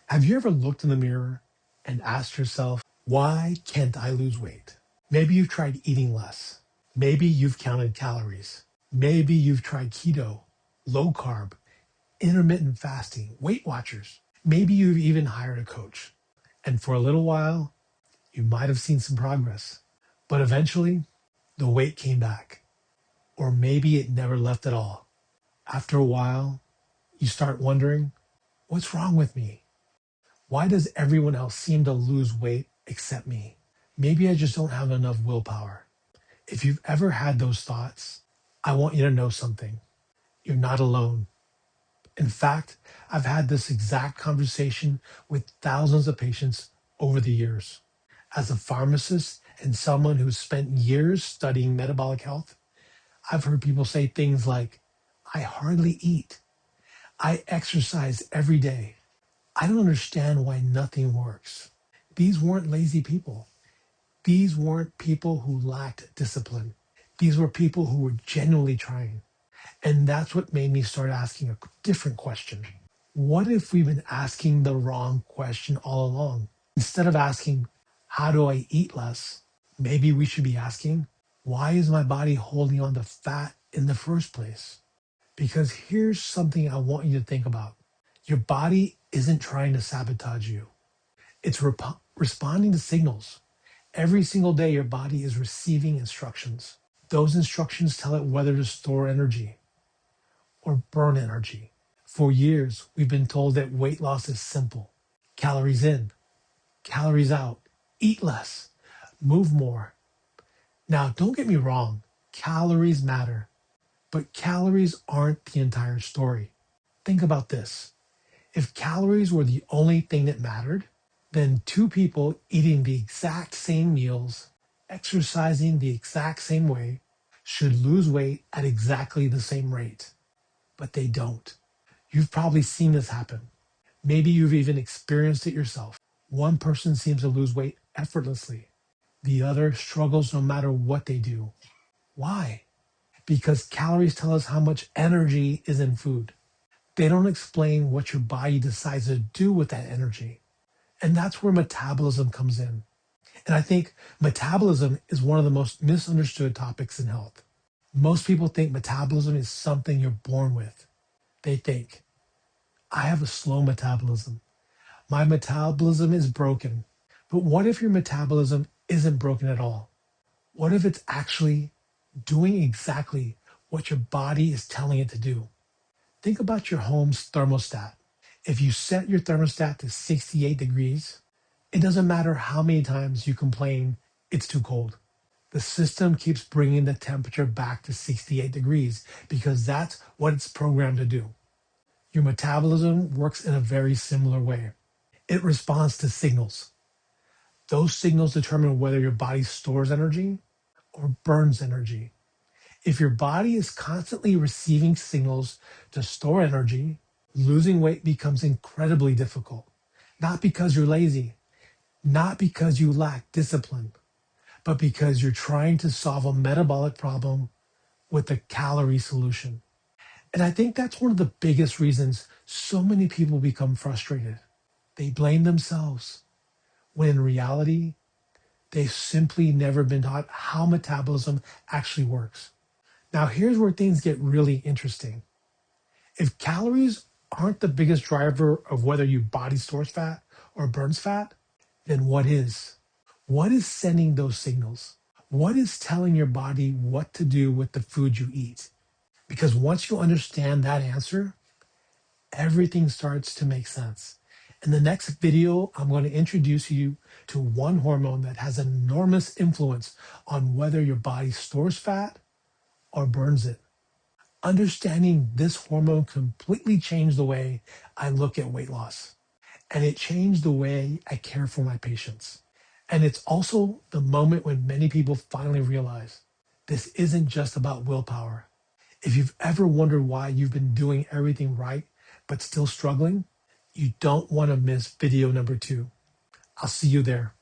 Have you ever looked in the mirror and asked yourself, why can't I lose weight? Maybe you've tried eating less. Maybe you've counted calories. Maybe you've tried keto, low carb, intermittent fasting, Weight Watchers. Maybe you've even hired a coach. And for a little while, you might have seen some progress. But eventually, the weight came back. Or maybe it never left at all. After a while, you start wondering, what's wrong with me? Why does everyone else seem to lose weight except me? Maybe I just don't have enough willpower. If you've ever had those thoughts, I want you to know something. You're not alone. In fact, I've had this exact conversation with thousands of patients over the years. As a pharmacist and someone who's spent years studying metabolic health, I've heard people say things like, I hardly eat. I exercise every day. I don't understand why nothing works. These weren't lazy people. These weren't people who lacked discipline. These were people who were genuinely trying. And that's what made me start asking a different question. What if we've been asking the wrong question all along? Instead of asking, how do I eat less? Maybe we should be asking, why is my body holding on to fat in the first place? Because here's something I want you to think about. Your body isn't trying to sabotage you. It's responding to signals. Every single day, your body is receiving instructions. Those instructions tell it whether to store energy or burn energy. For years, we've been told that weight loss is simple. Calories in, calories out, eat less, move more. Now, don't get me wrong, calories matter, but calories aren't the entire story. Think about this. If calories were the only thing that mattered, then two people eating the exact same meals, exercising the exact same way, should lose weight at exactly the same rate. But they don't. You've probably seen this happen. Maybe you've even experienced it yourself. One person seems to lose weight effortlessly. The other struggles no matter what they do. Why? Because calories tell us how much energy is in food. They don't explain what your body decides to do with that energy. And that's where metabolism comes in. And I think metabolism is one of the most misunderstood topics in health. Most people think metabolism is something you're born with. They think, I have a slow metabolism. My metabolism is broken. But what if your metabolism isn't broken at all? What if it's actually doing exactly what your body is telling it to do? Think about your home's thermostat. If you set your thermostat to 68 degrees, it doesn't matter how many times you complain it's too cold. The system keeps bringing the temperature back to 68 degrees because that's what it's programmed to do. Your metabolism works in a very similar way. It responds to signals. Those signals determine whether your body stores energy or burns energy. If your body is constantly receiving signals to store energy, losing weight becomes incredibly difficult. Not because you're lazy, not because you lack discipline, but because you're trying to solve a metabolic problem with a calorie solution. And I think that's one of the biggest reasons so many people become frustrated. They blame themselves, when in reality, they've simply never been taught how metabolism actually works. Now, here's where things get really interesting. If calories aren't the biggest driver of whether your body stores fat or burns fat, then what is? What is sending those signals? What is telling your body what to do with the food you eat? Because once you understand that answer, everything starts to make sense. In the next video, I'm going to introduce you to one hormone that has an enormous influence on whether your body stores fat or burns it. Understanding this hormone completely changed the way I look at weight loss, and it changed the way I care for my patients. And it's also the moment when many people finally realize this isn't just about willpower. If you've ever wondered why you've been doing everything right but still struggling, you don't want to miss video number 2. I'll see you there.